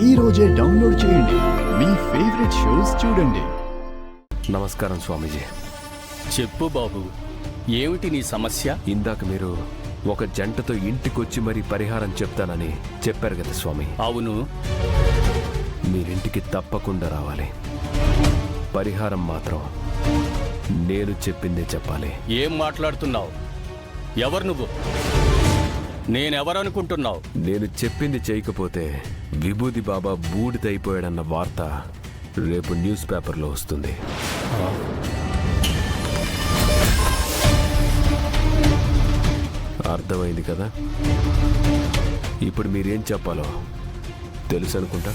ఈ రోజే డౌన్లోడ్ చేయండి. మీ ఫేవరెట్ షోస్ చూడండి. నమస్కారం స్వామీజీ. చెప్పు బాబు, ఏమిటి నీ సమస్య? ఇందాక మీరు ఒక జంటతో ఇంటికొచ్చి మరి పరిహారం చెప్తానని చెప్పారు కదా స్వామి. అవును. మీరింటికి తప్పకుండా రావాలి. పరిహారం మాత్రం నేను చెప్పిందే చెప్పాలి. ఏం మాట్లాడుతున్నావు? ఎవరు నువ్వు? నేనెవరనుకుంటున్నావు? నేను చెప్పింది చేయకపోతే విభూది బాబా బూడిదైపోయాడన్న వార్త రేపు న్యూస్ పేపర్లో వస్తుంది. అర్థమైంది కదా? ఇప్పుడు మీరేం చెప్పాలో తెలుసు అనుకుంటా.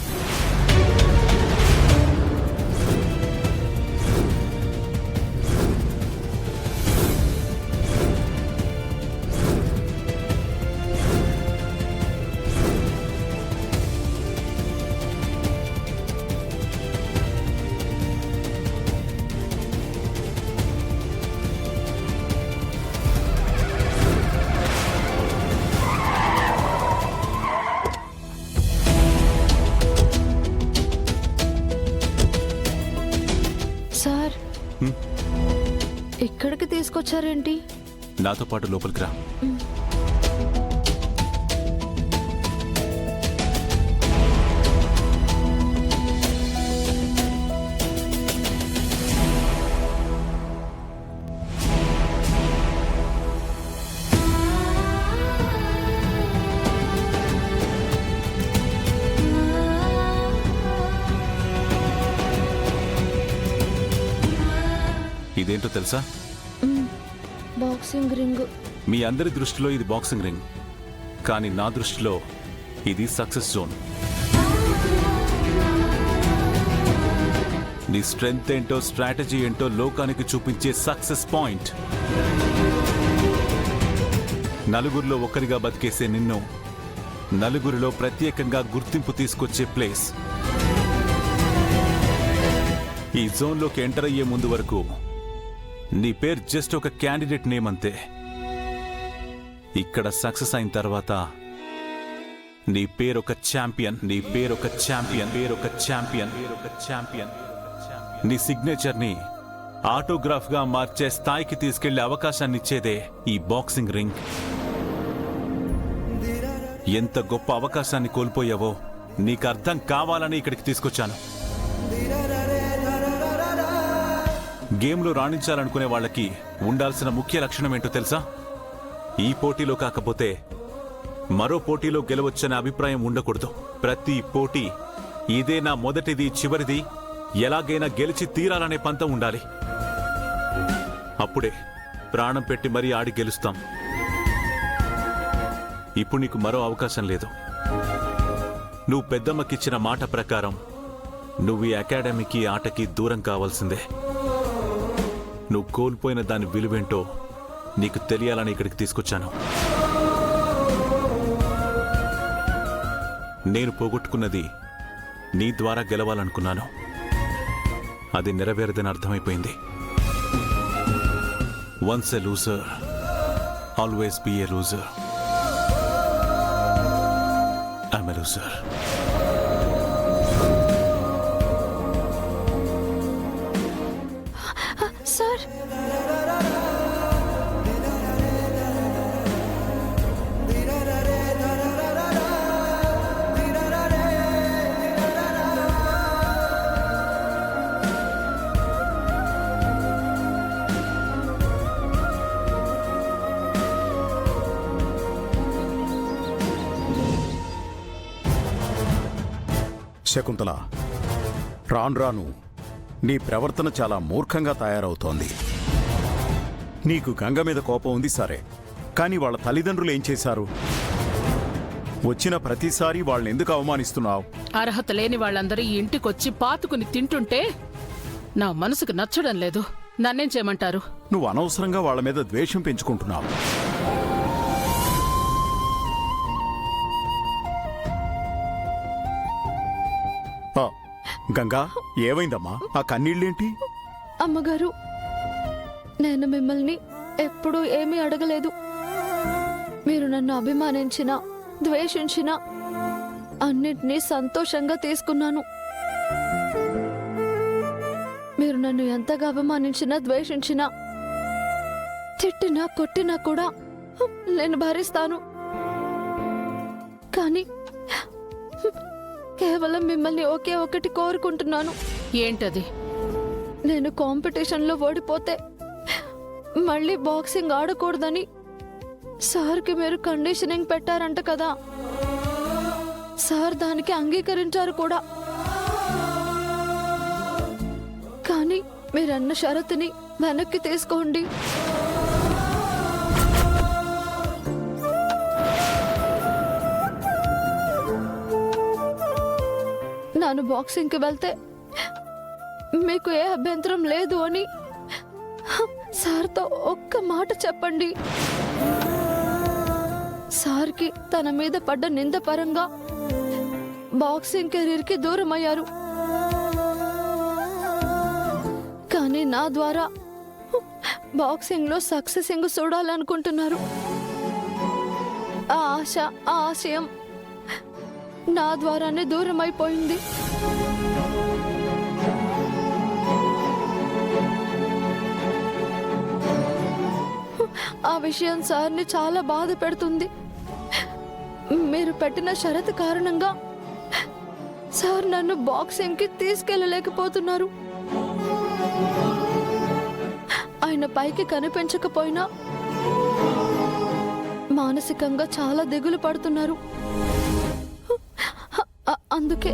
సార్, ఇక్కడికి తీసుకొచ్చారేంటి? నాతో పాటు లోపలికి రా. ఇదేంటో తెలుసా? Boxing ring. మీ అందరి దృష్టిలో ఇది బాక్సింగ్ రింగ్, కానీ నా దృష్టిలో ఇది సక్సెస్ జోన్. నీ స్ట్రెంగ్త్ ఏంటో, స్ట్రాటజీ ఏంటో లోకానికి చూపించే సక్సెస్ పాయింట్. నలుగురిలో ఒకరిగా బతికేసే నిన్ను నలుగురిలో ప్రత్యేకంగా గుర్తింపు తీసుకొచ్చే ప్లేస్. ఈ జోన్లోకి ఎంటర్ అయ్యే ముందు వరకు నీ పేరు జస్ట్ ఒక క్యాండిడేట్ నేమ్ అంతే. ఇక్కడ సక్సెస్ అయిన తర్వాత నీ పేరు ఒక ఛాంపియన్. నీ పేరు ఒక ఛాంపియన్. పేరొక ఛాంపియన్. పేరొక ఛాంపియన్. నీ సిగ్నేచర్ ని ఆటోగ్రాఫ్ గా మార్చే స్థాయికి తీసుకెళ్లే అవకాశాన్ని ఇచ్చేదే ఈ బాక్సింగ్ రింగ్. ఎంత గొప్ప అవకాశాన్ని కోల్పోయావో నీకు అర్థం కావాలని ఇక్కడికి తీసుకొచ్చాను. గేమ్లో రాణించాలనుకునే వాళ్ళకి ఉండాల్సిన ముఖ్య లక్షణం ఏంటో తెలుసా? ఈ పోటీలో కాకపోతే మరో పోటీలో గెలవచ్చనే అభిప్రాయం ఉండకూడదు. ప్రతి పోటీ ఇదే నా మొదటిది, చివరిది, ఎలాగైనా గెలిచి తీరాలనే పంతం ఉండాలి. అప్పుడే ప్రాణం పెట్టి మరీ ఆడి గెలుస్తాం. ఇప్పుడు నీకు మరో అవకాశం లేదు. నువ్వు పెద్దమ్మకిచ్చిన మాట ప్రకారం నువ్వు ఈ అకాడమీకి, ఆటకి దూరం కావాల్సిందే. నువ్వు కోల్పోయిన దాని విలువేంటో నీకు తెలియాలని ఇక్కడికి తీసుకొచ్చాను. నేను పోగొట్టుకున్నది నీ ద్వారా గెలవాలనుకున్నాను. అది నెరవేరదని అర్థమైపోయింది. Once a loser, always be a loser. I'm a loser. Sir, Shakuntala, రాను నీ ప్రవర్తన చాలా మూర్ఖంగా తయారవుతోంది. నీకు గంగ మీద కోపం ఉంది సరే, కానీ వాళ్ళ తల్లిదండ్రులు ఏం చేశారు? వచ్చిన ప్రతిసారి వాళ్ళని ఎందుకు అవమానిస్తున్నావు? అర్హత లేని వాళ్ళందరూ ఈ ఇంటికొచ్చి పాతుకుని తింటుంటే నా మనసుకు నచ్చడం లేదు. నన్నేం చేయమంటారు? నువ్వు అనవసరంగా వాళ్ళ మీద ద్వేషం పెంచుకుంటున్నావు. గంగా, ఏమైందమ్మా? ఆ కన్నీళ్ళేంటి? అమ్మగారు, నేను మిమ్మల్ని ఎప్పుడూ ఏమీ అడగలేదు. మీరు నన్ను అభిమానించినా ద్వేషించినా అన్నిటినీ సంతోషంగా తీసుకున్నాను. మీరు నన్ను ఎంతగా అవమానించినా, ద్వేషించినా, తిట్టినా, కొట్టినా కూడా నేను భరిస్తాను. కానీ కేవలం మిమ్మల్ని ఒకే ఒకటి కోరుకుంటున్నాను. ఏంటది? నేను కాంపిటీషన్లో ఓడిపోతే మళ్ళీ బాక్సింగ్ ఆడకూడదని సార్కి మీరు కండిషనింగ్ పెట్టారంట కదా. సార్ దానికి అంగీకరించారు కూడా. కానీ మీరన్న షరతుని వెనక్కి తీసుకోండి. నేను బాక్సింగ్కి వెళ్తే మీకు ఏ అభ్యంతరం లేదు అని సార్తో ఒక్క మాట చెప్పండి. సార్కి తన మీద పడ్డ నింద పరంగా బాక్సింగ్ కెరీర్కి దూరం అయ్యారు. కానీ నా ద్వారా బాక్సింగ్లో సక్సెసింగ్ చూడాలనుకుంటున్నారు. ఆ ఆశ, ఆ ఆశయం నా ద్వారానే దూరం అయిపోయింది. ఆ విషయం సార్ని చాలా బాధ పెడుతుంది. మీరు పెట్టిన షరతు కారణంగా సార్ నన్ను బాక్సింగ్కి తీసుకెళ్ళలేకపోతున్నారు. ఆయన పైకి కనిపించకపోయినా మానసికంగా చాలా దిగులు పడుతున్నారు. అందుకే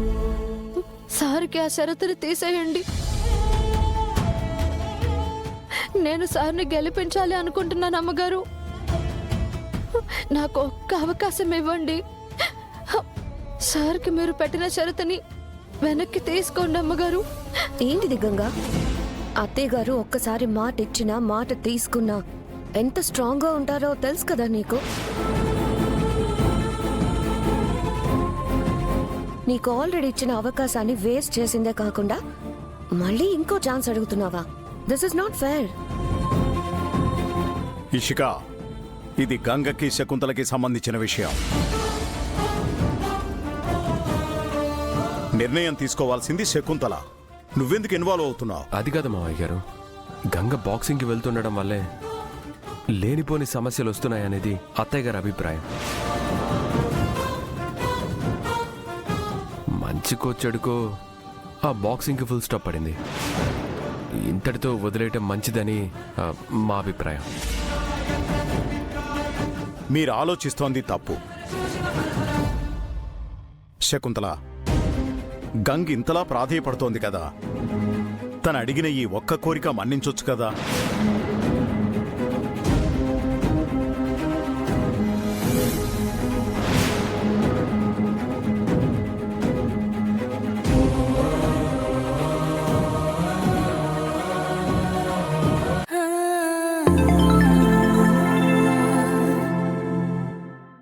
సార్కి ఆ షరతుని తీసేయండి. నేను సార్ని గెలిపించాలి అనుకుంటున్నాను అమ్మగారు. నాకు ఒక్క అవకాశం ఇవ్వండి. సార్కి మీరు పెట్టిన షరతుని వెనక్కి తీసుకోండి అమ్మగారు. ఏంటిది గంగా? అత్తయ్య గారు ఒక్కసారి మాట ఇచ్చినా, మాట తీసుకున్నా ఎంత స్ట్రాంగ్ గా ఉంటారో తెలుసు కదా నీకు. నీకు ఆల్రెడీ ఇచ్చిన అవకాశాన్ని వేస్ట్ చేసిందే కాకుండా మళ్ళీ ఇంకో ఛాన్స్ అడుగుతున్నావా? This is not fair. Ishika, ఇది గంగకి శకుంతలకి సంబంధించిన విషయం. నిర్ణయం తీసుకోవాల్సింది శకుంతల. నువ్వెందుకు ఇన్వాల్వ్ అవుతున్నావు? అది కదా మావయ్య గారు, గంగ బాక్సింగ్కి వెళ్తుండడం వల్లే లేనిపోని సమస్యలు వస్తున్నాయనేది అత్తయ్య గారి అభిప్రాయం. మంచికో చెడుకో ఆ బాక్సింగ్కి ఫుల్ స్టాప్ పడింది. ఇంతటితో వదిలేయటం మంచిదని మా అభిప్రాయం. మీరు ఆలోచిస్తోంది తప్పు. శకుంతల, గంగ్ ఇంతలా ప్రాధేయపడుతోంది కదా, తను అడిగిన ఈ ఒక్క కోరిక మన్నించొచ్చు కదా.